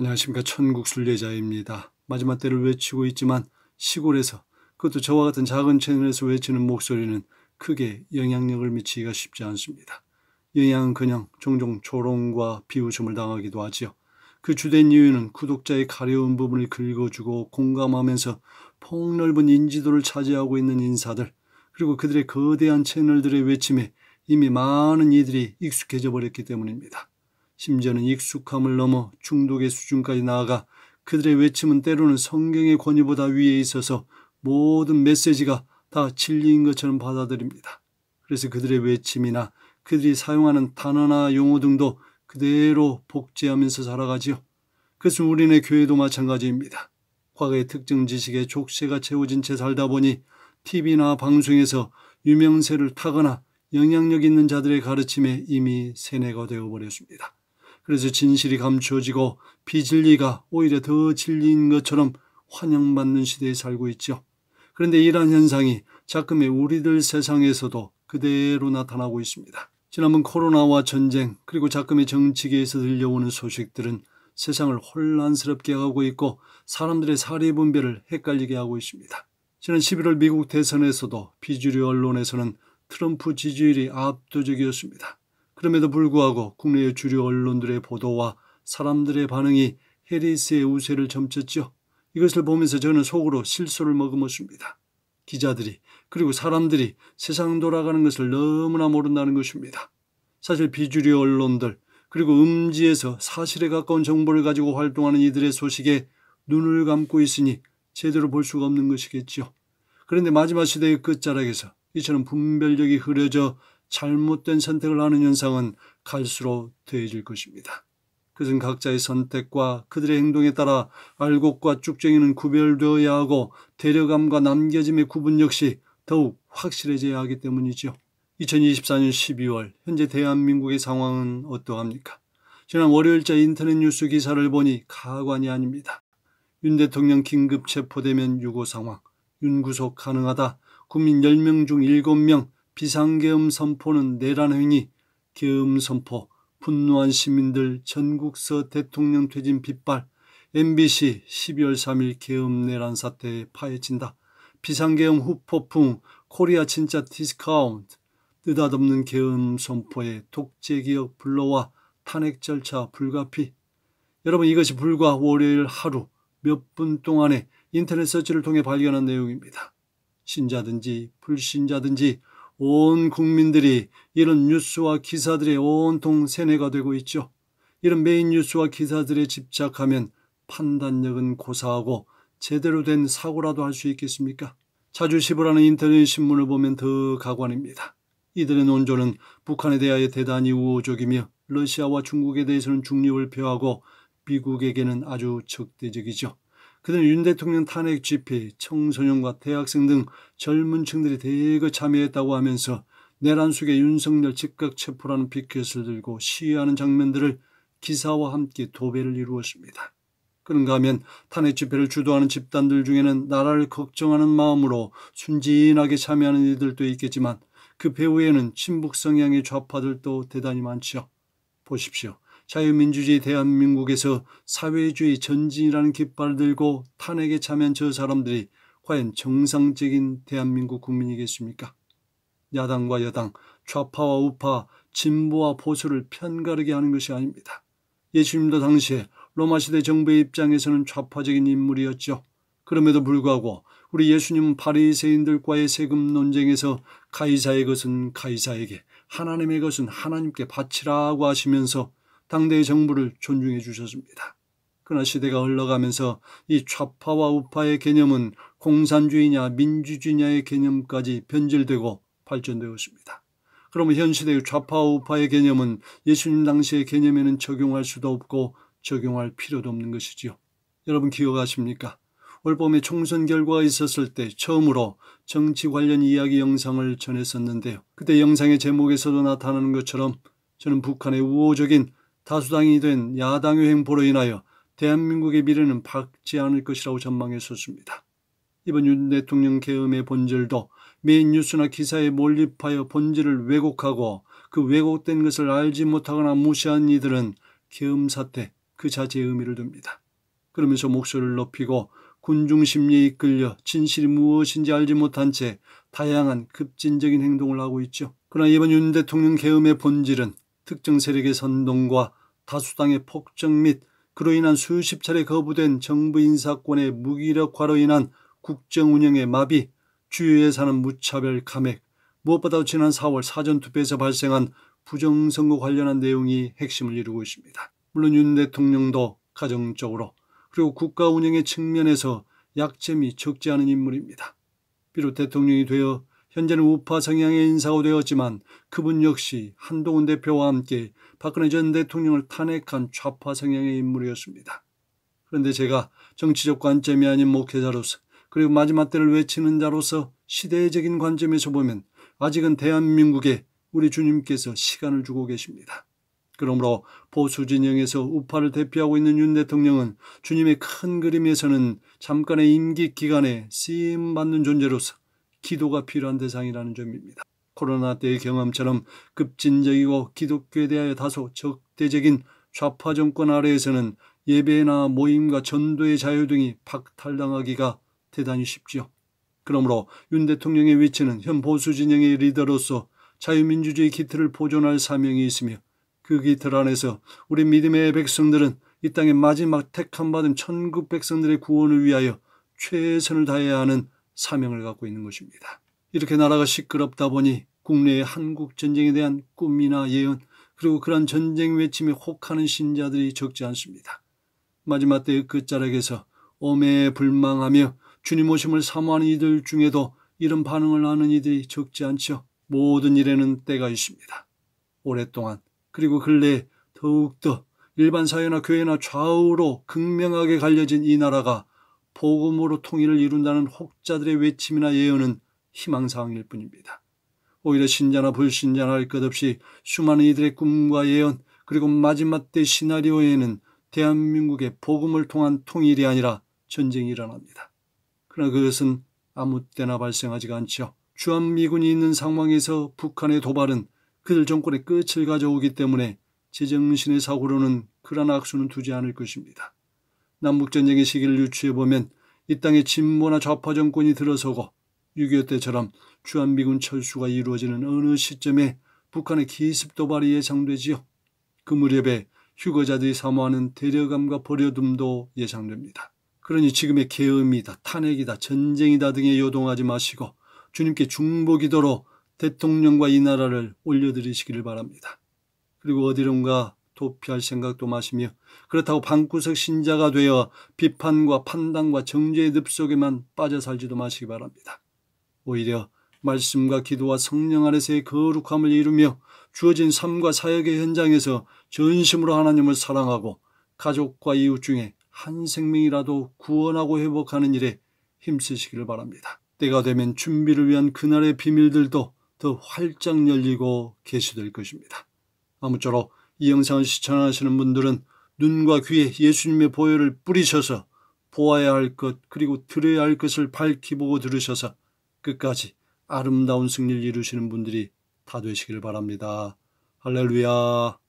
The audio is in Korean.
안녕하십니까. 천국 순례자입니다. 마지막 때를 외치고 있지만 시골에서, 그것도 저와 같은 작은 채널에서 외치는 목소리는 크게 영향력을 미치기가 쉽지 않습니다. 영향은 그냥 종종 조롱과 비웃음을 당하기도 하지요. 그 주된 이유는 구독자의 가려운 부분을 긁어주고 공감하면서 폭넓은 인지도를 차지하고 있는 인사들, 그리고 그들의 거대한 채널들의 외침에 이미 많은 이들이 익숙해져 버렸기 때문입니다. 심지어는 익숙함을 넘어 중독의 수준까지 나아가 그들의 외침은 때로는 성경의 권위보다 위에 있어서 모든 메시지가 다 진리인 것처럼 받아들입니다. 그래서 그들의 외침이나 그들이 사용하는 단어나 용어 등도 그대로 복제하면서 살아가지요. 그것은 우리네 교회도 마찬가지입니다. 과거의 특정 지식에 족쇄가 채워진 채 살다 보니 TV나 방송에서 유명세를 타거나 영향력 있는 자들의 가르침에 이미 세뇌가 되어버렸습니다. 그래서 진실이 감추어지고 비진리가 오히려 더 진리인 것처럼 환영받는 시대에 살고 있죠. 그런데 이러한 현상이 작금의 우리들 세상에서도 그대로 나타나고 있습니다. 지난번 코로나와 전쟁, 그리고 작금의 정치계에서 들려오는 소식들은 세상을 혼란스럽게 하고 있고 사람들의 사리 분별을 헷갈리게 하고 있습니다. 지난 11월 미국 대선에서도 비주류 언론에서는 트럼프 지지율이 압도적이었습니다. 그럼에도 불구하고 국내의 주류 언론들의 보도와 사람들의 반응이 해리스의 우세를 점쳤죠. 이것을 보면서 저는 속으로 실소를 머금었습니다. 기자들이, 그리고 사람들이 세상 돌아가는 것을 너무나 모른다는 것입니다. 사실 비주류 언론들, 그리고 음지에서 사실에 가까운 정보를 가지고 활동하는 이들의 소식에 눈을 감고 있으니 제대로 볼 수가 없는 것이겠죠. 그런데 마지막 시대의 끝자락에서 이처럼 분별력이 흐려져 잘못된 선택을 하는 현상은 갈수록 더해질 것입니다. 그것은 각자의 선택과 그들의 행동에 따라 알곡과 쭉정이는 구별되어야 하고 대려감과 남겨짐의 구분 역시 더욱 확실해져야 하기 때문이죠. 2024년 12월 현재 대한민국의 상황은 어떠합니까? 지난 월요일자 인터넷 뉴스 기사를 보니 가관이 아닙니다. 윤 대통령 긴급 체포되면 유고 상황, 윤 구속 가능하다, 국민 10명 중 7명, 비상계엄 선포는 내란 행위, 계엄 선포, 분노한 시민들 전국서 대통령 퇴진 빗발, MBC 12월 3일 계엄 내란 사태에 파헤친다. 비상계엄 후폭풍, 코리아 진짜 디스카운트, 느닷없는 계엄 선포에 독재기억 불러와 탄핵 절차 불가피. 여러분, 이것이 불과 월요일 하루 몇 분 동안에 인터넷 서치를 통해 발견한 내용입니다. 신자든지 불신자든지 온 국민들이 이런 뉴스와 기사들의 온통 세뇌가 되고 있죠. 이런 메인 뉴스와 기사들에 집착하면 판단력은 고사하고 제대로 된 사고라도 할 수 있겠습니까? 자주 시보라는 인터넷 신문을 보면 더 가관입니다. 이들의 논조는 북한에 대하여 대단히 우호적이며 러시아와 중국에 대해서는 중립을 표하고 미국에게는 아주 적대적이죠. 그들은 윤 대통령 탄핵 집회에 청소년과 대학생 등 젊은 층들이 대거 참여했다고 하면서 내란 속에 윤석열 즉각 체포라는 피켓을 들고 시위하는 장면들을 기사와 함께 도배를 이루었습니다. 그런가 하면 탄핵 집회를 주도하는 집단들 중에는 나라를 걱정하는 마음으로 순진하게 참여하는 이들도 있겠지만 그 배후에는 친북 성향의 좌파들도 대단히 많지요. 보십시오. 자유민주주의 대한민국에서 사회주의 전진이라는 깃발을 들고 탄핵에 참여한 저 사람들이 과연 정상적인 대한민국 국민이겠습니까? 야당과 여당, 좌파와 우파, 진보와 보수를 편가르게 하는 것이 아닙니다. 예수님도 당시에 로마시대 정부의 입장에서는 좌파적인 인물이었죠. 그럼에도 불구하고 우리 예수님은 바리새인들과의 세금 논쟁에서 가이사의 것은 가이사에게, 하나님의 것은 하나님께 바치라고 하시면서 당대의 정부를 존중해 주셨습니다. 그러나 시대가 흘러가면서 이 좌파와 우파의 개념은 공산주의냐 민주주의냐의 개념까지 변질되고 발전되었습니다. 그러면 현 시대의 좌파와 우파의 개념은 예수님 당시의 개념에는 적용할 수도 없고 적용할 필요도 없는 것이지요. 여러분 기억하십니까? 올 봄에 총선 결과가 있었을 때 처음으로 정치 관련 이야기 영상을 전했었는데요. 그때 영상의 제목에서도 나타나는 것처럼 저는 북한의 우호적인 다수당이 된 야당의 행보로 인하여 대한민국의 미래는 밝지 않을 것이라고 전망했었습니다. 이번 윤 대통령 계엄의 본질도 메인 뉴스나 기사에 몰입하여 본질을 왜곡하고 그 왜곡된 것을 알지 못하거나 무시한 이들은 계엄 사태, 그 자체의 의미를 둡니다. 그러면서 목소리를 높이고 군중 심리에 이끌려 진실이 무엇인지 알지 못한 채 다양한 급진적인 행동을 하고 있죠. 그러나 이번 윤 대통령 계엄의 본질은 특정 세력의 선동과 다수당의 폭정 및 그로 인한 수십 차례 거부된 정부 인사권의 무기력화로 인한 국정 운영의 마비, 주요 예산은 무차별 감액, 무엇보다 지난 4월 사전투표에서 발생한 부정선거 관련한 내용이 핵심을 이루고 있습니다. 물론 윤 대통령도 가정적으로 그리고 국가 운영의 측면에서 약점이 적지 않은 인물입니다. 비록 대통령이 되어 현재는 우파 성향의 인사가 되었지만 그분 역시 한동훈 대표와 함께 박근혜 전 대통령을 탄핵한 좌파 성향의 인물이었습니다. 그런데 제가 정치적 관점이 아닌 목회자로서 그리고 마지막 때를 외치는 자로서 시대적인 관점에서 보면 아직은 대한민국에 우리 주님께서 시간을 주고 계십니다. 그러므로 보수 진영에서 우파를 대표하고 있는 윤 대통령은 주님의 큰 그림에서는 잠깐의 임기 기간에 쓰임받는 존재로서 기도가 필요한 대상이라는 점입니다. 코로나 때의 경험처럼 급진적이고 기독교에 대하여 다소 적대적인 좌파 정권 아래에서는 예배나 모임과 전도의 자유 등이 박탈당하기가 대단히 쉽지요. 그러므로 윤 대통령의 위치는 현 보수 진영의 리더로서 자유민주주의 기틀을 보존할 사명이 있으며 그 기틀 안에서 우리 믿음의 백성들은 이 땅의 마지막 택함받은 천국 백성들의 구원을 위하여 최선을 다해야 하는 사명을 갖고 있는 것입니다. 이렇게 나라가 시끄럽다 보니 국내의 한국 전쟁에 대한 꿈이나 예언 그리고 그러한 전쟁 외침에 혹하는 신자들이 적지 않습니다. 마지막 때의 끝자락에서 오매불망하며 주님 오심을 사모하는 이들 중에도 이런 반응을 하는 이들이 적지 않죠. 모든 일에는 때가 있습니다. 오랫동안 그리고 근래에 더욱더 일반 사회나 교회나 좌우로 극명하게 갈려진 이 나라가 복음으로 통일을 이룬다는 혹자들의 외침이나 예언은 희망사항일 뿐입니다. 오히려 신자나 불신자나 할 것 없이 수많은 이들의 꿈과 예언 그리고 마지막 때 시나리오에는 대한민국의 복음을 통한 통일이 아니라 전쟁이 일어납니다. 그러나 그것은 아무 때나 발생하지가 않죠. 주한미군이 있는 상황에서 북한의 도발은 그들 정권의 끝을 가져오기 때문에 제정신의 사고로는 그런 악수는 두지 않을 것입니다. 남북전쟁의 시기를 유추해보면 이 땅에 진보나 좌파 정권이 들어서고 6.25 때처럼 주한미군 철수가 이루어지는 어느 시점에 북한의 기습 도발이 예상되지요. 그 무렵에 휴거자들이 사모하는 데려감과 버려둠도 예상됩니다. 그러니 지금의 계엄이다, 탄핵이다, 전쟁이다 등에 요동하지 마시고 주님께 중보기도로 대통령과 이 나라를 올려드리시기를 바랍니다. 그리고 어디론가 도피할 생각도 마시며 그렇다고 방구석 신자가 되어 비판과 판단과 정죄의 늪속에만 빠져 살지도 마시기 바랍니다. 오히려 말씀과 기도와 성령 안에서의 거룩함을 이루며 주어진 삶과 사역의 현장에서 전심으로 하나님을 사랑하고 가족과 이웃 중에 한 생명이라도 구원하고 회복하는 일에 힘쓰시기를 바랍니다. 때가 되면 준비를 위한 그날의 비밀들도 더 활짝 열리고 계시될 것입니다. 아무쪼록 이 영상을 시청하시는 분들은 눈과 귀에 예수님의 보혈을 뿌리셔서 보아야 할 것 그리고 들어야 할 것을 밝히 보고 들으셔서 끝까지 아름다운 승리를 이루시는 분들이 다 되시길 바랍니다. 할렐루야.